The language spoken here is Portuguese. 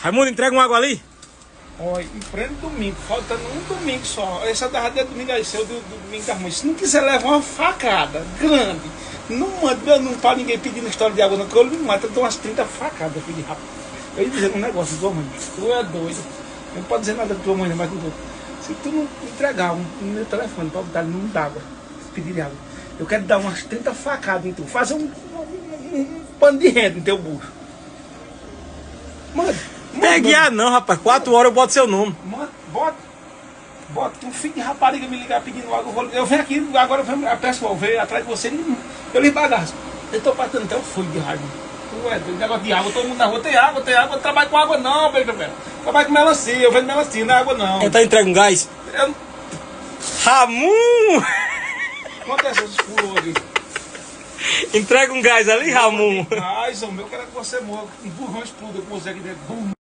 Raimundo, entrega uma água ali. Olha, em pleno domingo, faltando um domingo só. Essa da rádio é domingo aí, seu do domingo das mães. Se não quiser levar uma facada grande, não manda, não para ninguém pedindo história de água, não, que eu lhe mato, eu dou umas 30 facadas, filho de rápido. Eu ia dizer um negócio, tua mãe, tu é doido. Eu não pode dizer nada da tua mãe, mas se tu não entregar um meu telefone para botar no d'água, pedir de água, eu quero dar umas 30 facadas em tu, fazer um pano de renda no teu bucho. Manda. Pegue não, rapaz. 4 horas eu boto seu nome. Bota um filho de rapariga me ligar pedindo água. Eu venho aqui, agora a pessoa veio atrás de você, eu lhe bagaço. Eu tô passando até o fui de raiva. Tu é doido, negócio de água, todo mundo na rua tem água, eu trabalho com água não, velho. Trabalho com melancia, eu vendo melancia, não é água não. Então entrega um gás. Ramon! Quanto é essas pulos aqui? Entrega um gás ali, Ramon. Gás, o meu, eu quero que você morra. Um burrão exploda com você aqui dentro.